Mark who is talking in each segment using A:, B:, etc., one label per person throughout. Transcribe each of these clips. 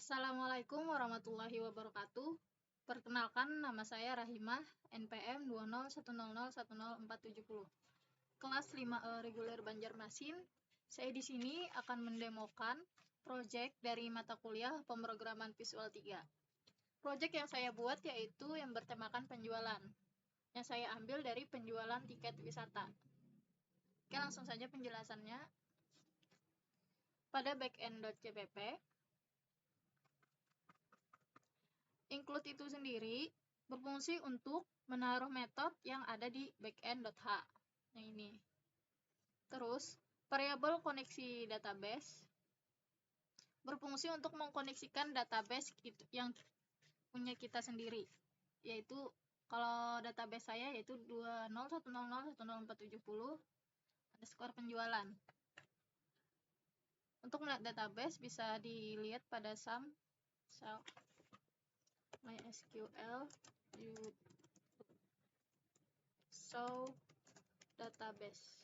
A: Assalamualaikum warahmatullahi wabarakatuh. Perkenalkan, nama saya Rahimah, NPM 20100100470. Kelas 5E reguler Banjarmasin. Saya di sini akan mendemokan proyek dari mata kuliah Pemrograman Visual 3. Proyek yang saya buat yaitu yang bertemakan penjualan. Yang saya ambil dari penjualan tiket wisata. Oke, langsung saja penjelasannya. Pada backend.cpp, include itu sendiri berfungsi untuk menaruh metode yang ada di backend.h. Yang ini. Terus, variabel koneksi database berfungsi untuk mengkoneksikan database yang punya kita sendiri. Yaitu, kalau database saya yaitu 2010100470 underscore penjualan. Untuk melihat database bisa dilihat pada sum MySQL show database.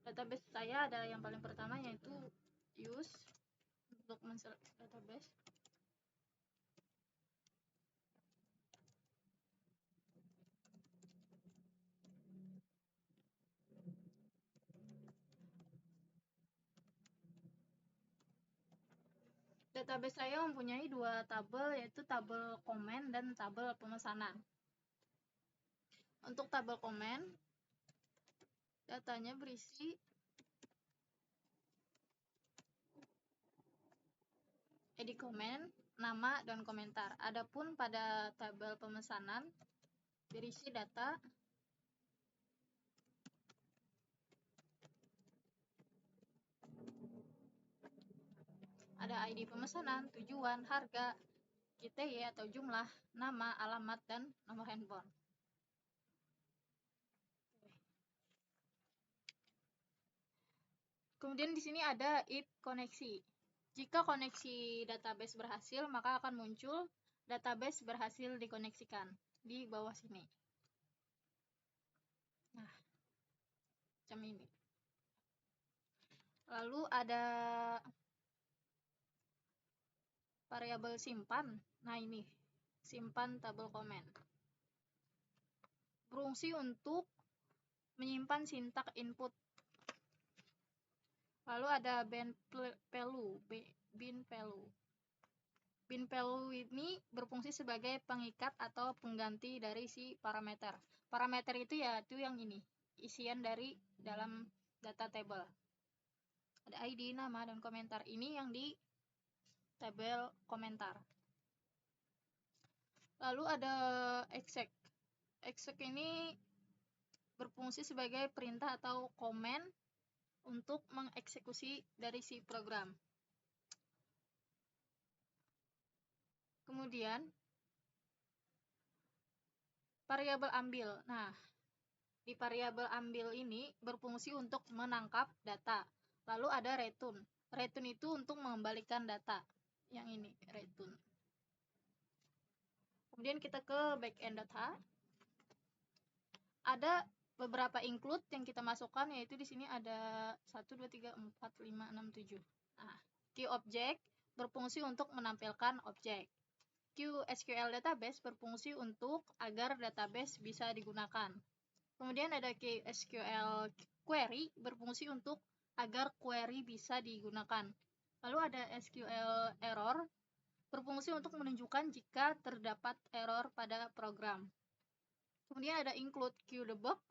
A: Database saya ada yang paling pertama yaitu use untuk men-select database. Database saya mempunyai dua tabel, yaitu tabel komen dan tabel pemesanan. Untuk tabel komen, datanya berisi edit komen, nama, dan komentar. Adapun pada tabel pemesanan, berisi data ada ID pemesanan, tujuan, harga, GTY atau jumlah, nama, alamat, dan nomor handphone. Kemudian di sini ada if koneksi. Jika koneksi database berhasil, maka akan muncul database berhasil dikoneksikan di bawah sini. Nah, macam ini. Lalu ada variabel simpan. Nah, ini simpan tabel komen. Berfungsi untuk menyimpan sintak input. Lalu ada bin value. Bin value ini berfungsi sebagai pengikat atau pengganti dari si parameter. Parameter itu yaitu yang ini, isian dari dalam data table. Ada ID, nama, dan komentar. Ini yang di tabel komentar. Lalu ada exec. Exec ini berfungsi sebagai perintah atau komen untuk mengeksekusi dari si program. Kemudian variabel ambil. Nah, di variabel ambil ini berfungsi untuk menangkap data. Lalu ada return. Return itu untuk mengembalikan data. Yang ini, return. Kemudian kita ke backend.h. Ada beberapa include yang kita masukkan, yaitu di sini ada 1, 2, 3, 4, 5, 6, 7. Nah, QObject berfungsi untuk menampilkan objek. QSQL database berfungsi untuk agar database bisa digunakan. Kemudian ada QSQL query berfungsi untuk agar query bisa digunakan. Lalu ada SQL error berfungsi untuk menunjukkan jika terdapat error pada program. Kemudian ada include QDebug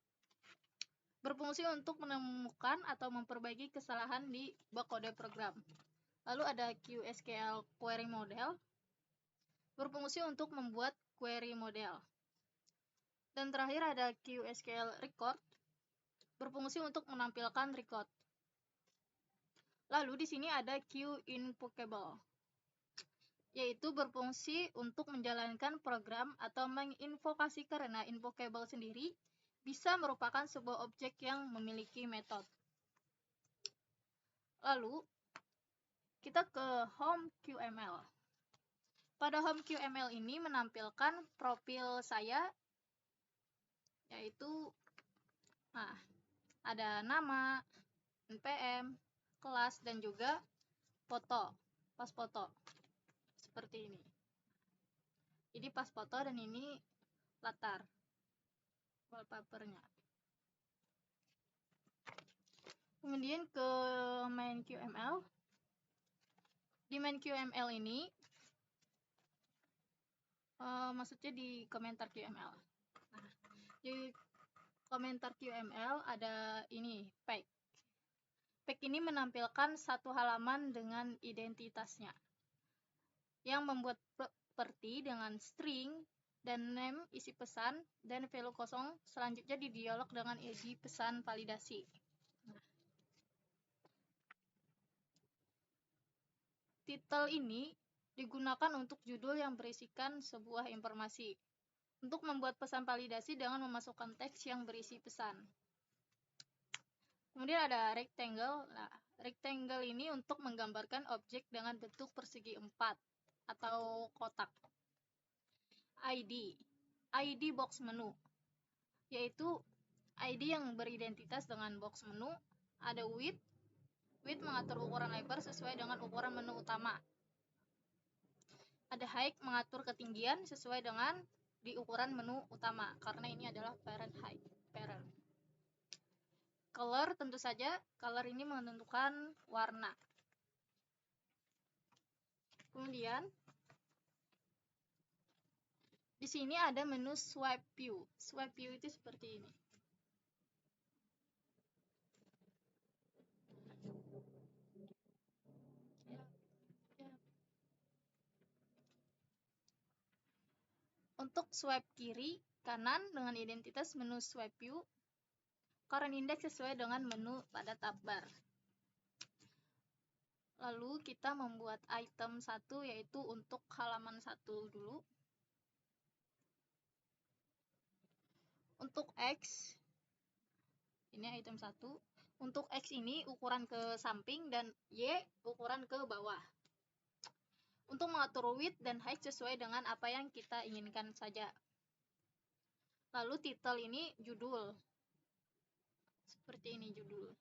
A: berfungsi untuk menemukan atau memperbaiki kesalahan di bug kode program. Lalu ada QSQL query model berfungsi untuk membuat query model. Dan terakhir ada QSQL record berfungsi untuk menampilkan record. Lalu di sini ada QInvocable, yaitu berfungsi untuk menjalankan program atau menginvokasi, karena invocable sendiri bisa merupakan sebuah objek yang memiliki metode. Lalu kita ke home QML. Pada home QML ini menampilkan profil saya, yaitu ada nama, NPM, kelas dan juga foto, pas foto seperti ini. Ini pas foto dan ini latar wallpapernya. Kemudian ke main QML. Di main QML ini maksudnya di komentar QML. Nah, di komentar QML ada ini page. Page ini menampilkan satu halaman dengan identitasnya yang membuat properti dengan string dan name isi pesan dan value kosong selanjutnya di dialog dengan id pesan validasi. Title ini digunakan untuk judul yang berisikan sebuah informasi. Untuk membuat pesan validasi dengan memasukkan teks yang berisi pesan. Kemudian ada rectangle. Nah, rectangle ini untuk menggambarkan objek dengan bentuk persegi 4 atau kotak. ID. ID box menu. Yaitu ID yang beridentitas dengan box menu. Ada width. Width mengatur ukuran lebar sesuai dengan ukuran menu utama. Ada height mengatur ketinggian sesuai dengan di ukuran menu utama karena ini adalah parent height. Parent. Color tentu saja, color ini menentukan warna. Kemudian di sini ada menu swipe view. Swipe view itu seperti ini. Untuk swipe kiri, kanan dengan identitas menu swipe view, current index sesuai dengan menu pada tab bar. Lalu kita membuat item 1 yaitu untuk halaman 1 dulu. Untuk X, ini item 1. Untuk X ini ukuran ke samping dan Y ukuran ke bawah. Untuk mengatur width dan height sesuai dengan apa yang kita inginkan saja. Lalu title ini judul. Seperti ini judul.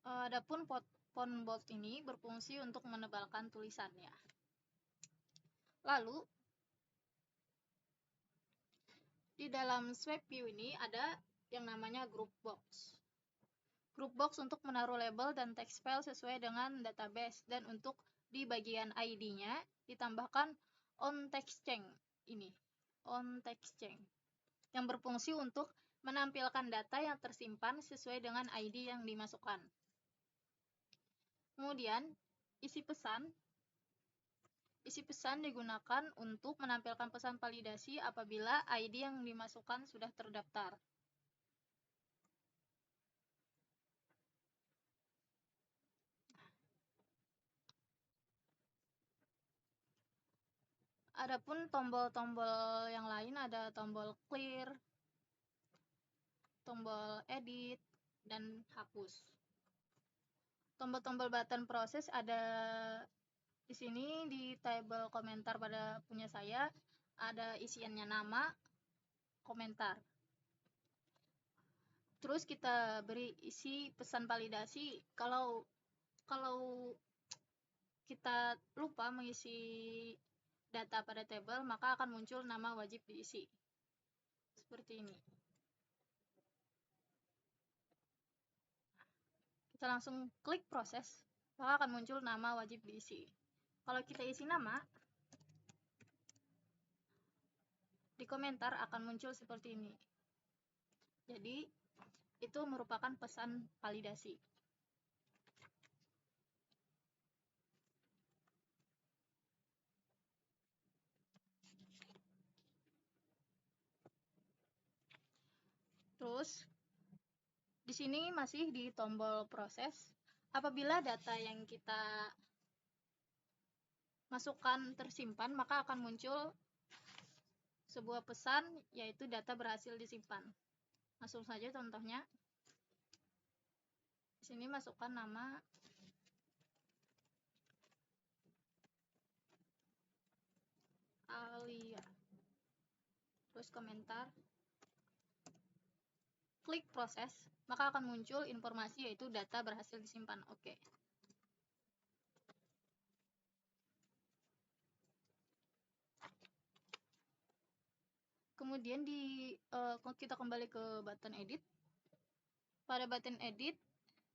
A: Adapun font bold ini berfungsi untuk menebalkan tulisannya. Lalu di dalam swipe view ini ada yang namanya group box. Group box untuk menaruh label dan text file sesuai dengan database dan untuk di bagian ID-nya ditambahkan on text chain ini. On text chain yang berfungsi untuk menampilkan data yang tersimpan sesuai dengan ID yang dimasukkan. Kemudian isi pesan. Isi pesan digunakan untuk menampilkan pesan validasi apabila ID yang dimasukkan sudah terdaftar. Adapun tombol-tombol yang lain ada tombol clear, tombol edit, dan hapus. Tombol-tombol button proses ada di sini di tabel komentar pada punya saya, ada isiannya nama, komentar. Terus kita beri isi pesan validasi. Kalau kita lupa mengisi data pada tabel, maka akan muncul nama wajib diisi. Seperti ini. Kita langsung klik proses, maka akan muncul nama wajib diisi. Kalau kita isi nama, di komentar akan muncul seperti ini. Jadi, itu merupakan pesan validasi. Terus, di sini masih di tombol proses. Apabila data yang kita masukkan tersimpan, maka akan muncul sebuah pesan, yaitu data berhasil disimpan. Langsung saja contohnya. Di sini masukkan nama Alia. terus komentar, klik proses, maka akan muncul informasi yaitu data berhasil disimpan. Oke. Kemudian kita kembali ke button edit. Pada button edit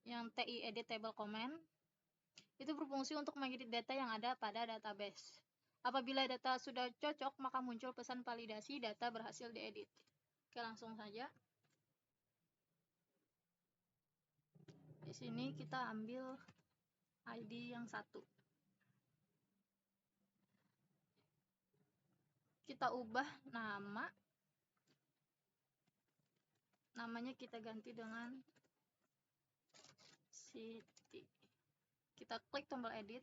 A: yang TI edit table comment itu berfungsi untuk mengedit data yang ada pada database. Apabila data sudah cocok, maka muncul pesan validasi data berhasil diedit. Oke, langsung saja. Di sini kita ambil ID yang 1. Kita ubah nama. Namanya kita ganti dengan Siti. Kita klik tombol edit.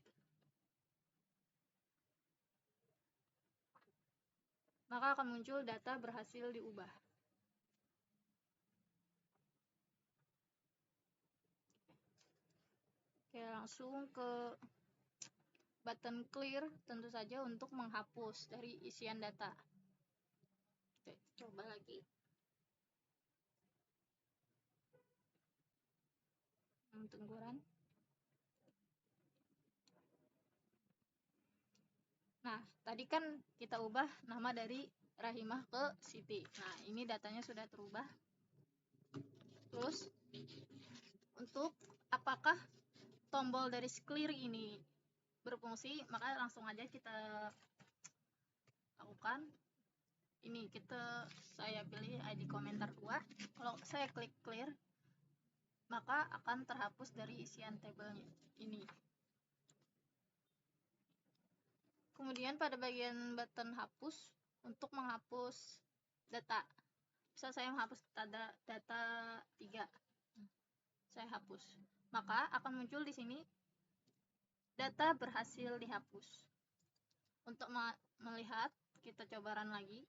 A: Maka akan muncul data berhasil diubah. Oke, langsung ke button clear, tentu saja untuk menghapus dari isian data. Oke, coba lagi. Tungguran. Nah, tadi kan kita ubah nama dari Rahimah ke Siti. Nah, ini datanya sudah terubah. Terus, untuk apakah tombol dari clear ini berfungsi, maka langsung aja kita lakukan. Ini saya pilih ID komentar 2. Kalau saya klik clear, maka akan terhapus dari isian tabelnya ini. Kemudian pada bagian button hapus, untuk menghapus data. Bisa saya menghapus data 3. Saya hapus. Maka akan muncul di sini data berhasil dihapus. Untuk melihat, kita coba run lagi.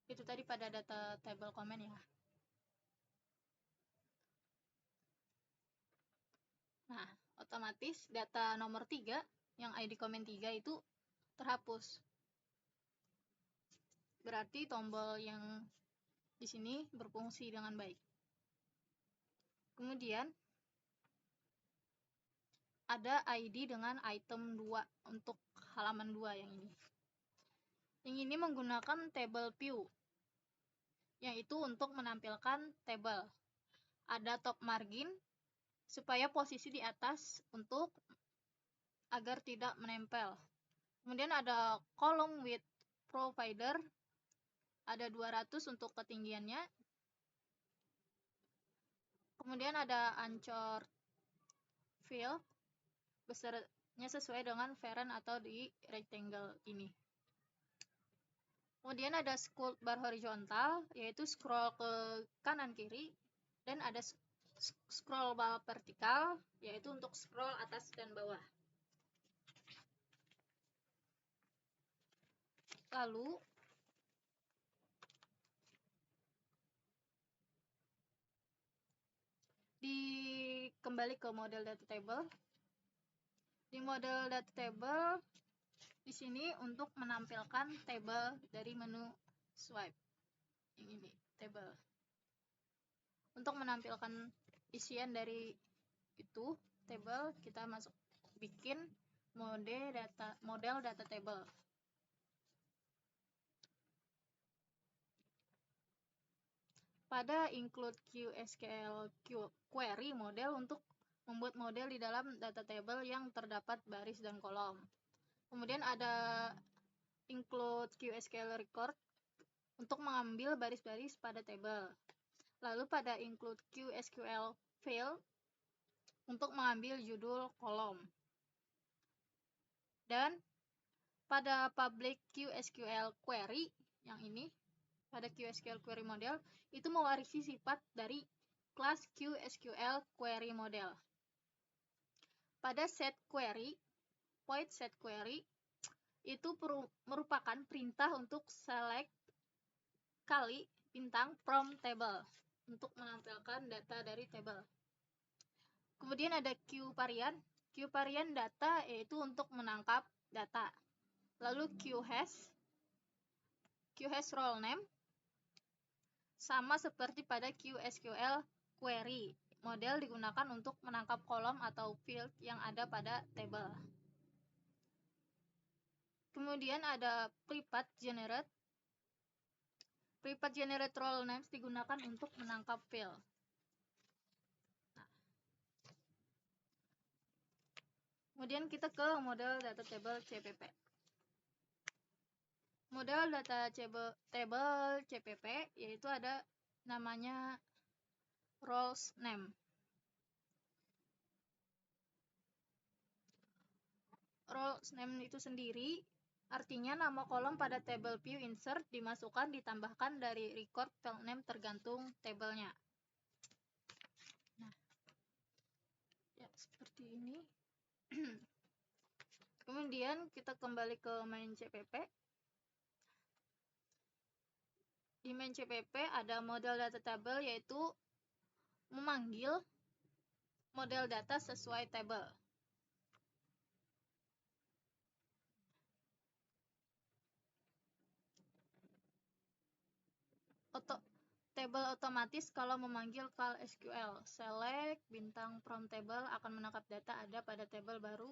A: Itu tadi pada data table comment ya. Nah, otomatis data nomor 3 yang ID comment 3 itu terhapus. Berarti tombol yang di sini berfungsi dengan baik. Kemudian ada ID dengan item 2 untuk halaman 2 yang ini. Yang ini menggunakan table view, yaitu untuk menampilkan table. Ada top margin supaya posisi di atas agar tidak menempel. Kemudian ada column width provider, ada 200 untuk ketinggiannya. Kemudian ada anchor fill, besarnya sesuai dengan parent atau di rectangle ini. Kemudian ada scroll bar horizontal, yaitu scroll ke kanan kiri, dan ada scroll bar vertikal, yaitu untuk scroll atas dan bawah. Lalu kembali ke model data table. Di model data table, di sini untuk menampilkan table dari menu swipe. Yang ini, table. Untuk menampilkan isian dari itu, table, kita bikin model data table. Pada include QSQL query model untuk membuat model di dalam data table yang terdapat baris dan kolom. Kemudian ada include QSQL record untuk mengambil baris-baris pada table. Lalu pada include QSQL field untuk mengambil judul kolom. Dan pada public QSQL query yang ini, pada QSQL query model, itu mewarisi sifat dari kelas QSQL query model. Pada set query, void set query, itu merupakan perintah untuk select kali bintang from table untuk menampilkan data dari table. Kemudian ada QVariant. QVariant data yaitu untuk menangkap data. Lalu QHash Q has role name, sama seperti pada QSQL query. Model digunakan untuk menangkap kolom atau field yang ada pada tabel. Kemudian ada private generate. Private generate role names digunakan untuk menangkap field. Kemudian kita ke model data table CPP. Model data table CPP yaitu ada namanya roles name. Roles name itu sendiri artinya nama kolom pada table view insert dimasukkan ditambahkan dari record file name tergantung tabelnya. Nah, ya seperti ini. Kemudian kita kembali ke main CPP. Di main CPP ada model data table yaitu memanggil model data sesuai tabel. Table otomatis kalau memanggil call SQL. Select bintang from table akan menangkap data ada pada tabel baru.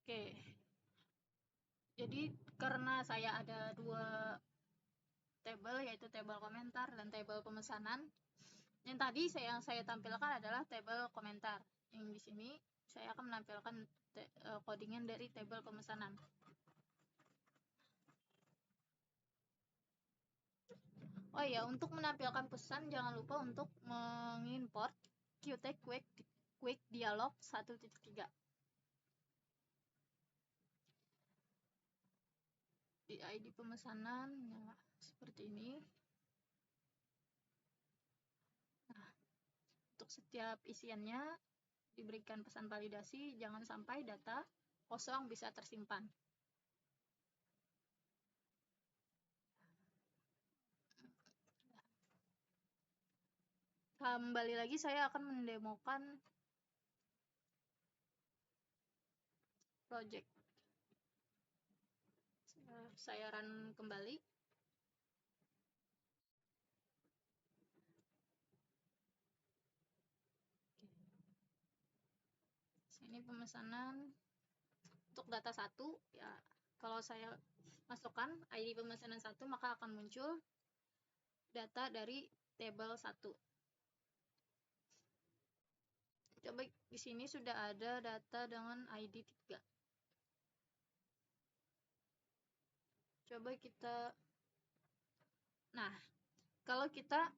A: Oke. Jadi karena saya ada dua tabel yaitu tabel komentar dan tabel pemesanan. Yang tadi yang saya tampilkan adalah tabel komentar. Yang di sini saya akan menampilkan codingan dari tabel pemesanan. Oh iya, untuk menampilkan pesan jangan lupa untuk mengimport Qt Quick Dialog 1.3. Di ID pemesanan ya, seperti ini. Nah, untuk setiap isiannya diberikan pesan validasi, jangan sampai data kosong bisa tersimpan. Kembali lagi saya akan mendemokan project. Saya run kembali. Ini pemesanan untuk data 1 ya. Kalau saya masukkan ID pemesanan 1 maka akan muncul data dari tabel 1. Coba di sini sudah ada data dengan ID 3. Coba kita, nah kalau kita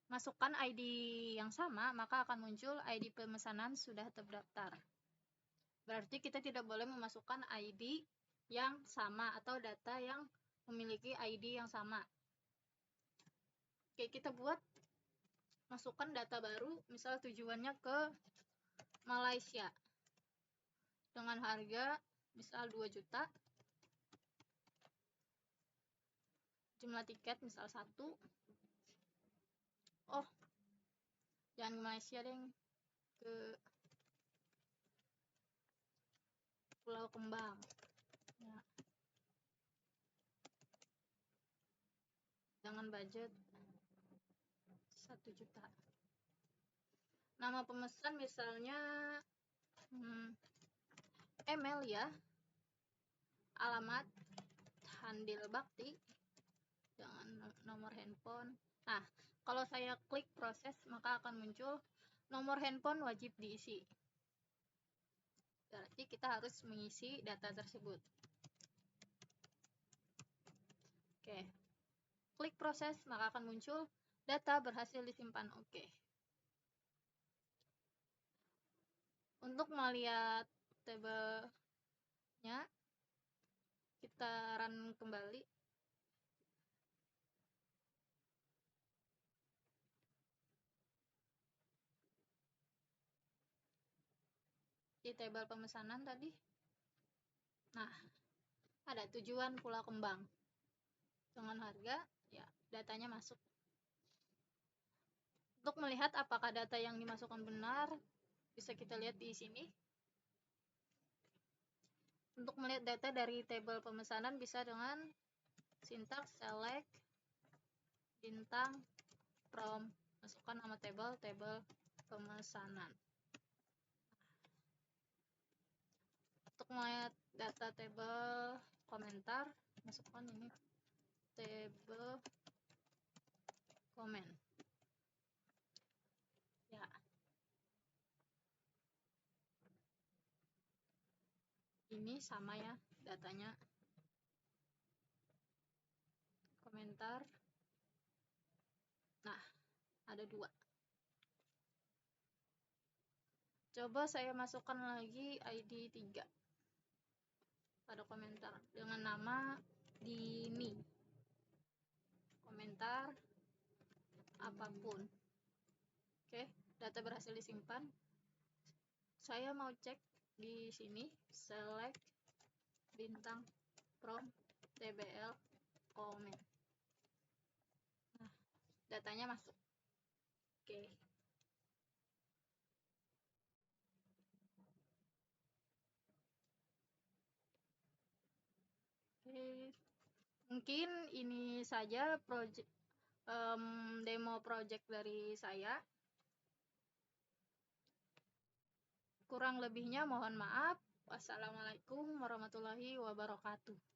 A: masukkan ID yang sama maka akan muncul ID pemesanan sudah terdaftar. Berarti kita tidak boleh memasukkan ID yang sama atau data yang memiliki ID yang sama. Oke, kita buat masukkan data baru, misal tujuannya ke Malaysia dengan harga misal 2 juta, jumlah tiket misal 1. Oh, jangan ke Malaysia deh, ke Pulau Kembang ya. Dengan budget 1 juta. Nama pemesan misalnya email ya, alamat Handil Bakti dengan nomor handphone. Nah, kalau saya klik proses maka akan muncul nomor handphone wajib diisi. Berarti kita harus mengisi data tersebut. Oke. Klik proses maka akan muncul data berhasil disimpan. Oke. Untuk melihat tabelnya kita run kembali. Di tabel pemesanan tadi. Nah, ada tujuan Pulau Kembang. Dengan harga, ya datanya masuk. Untuk melihat apakah data yang dimasukkan benar, bisa kita lihat di sini. Untuk melihat data dari tabel pemesanan bisa dengan sintaks select bintang from, masukkan nama tabel pemesanan. Untuk melihat data tabel komentar, masukkan ini tabel komen. Ya. Ini sama ya datanya. Komentar. Nah, ada 2. Coba saya masukkan lagi ID 3 pada komentar dengan nama Dini. Komentar apapun. Oke, data berhasil disimpan. Saya mau cek di sini select bintang from tbl comment. Nah, datanya masuk. Oke. Mungkin ini saja demo project dari saya. Kurang lebihnya mohon maaf. Wassalamualaikum warahmatullahi wabarakatuh.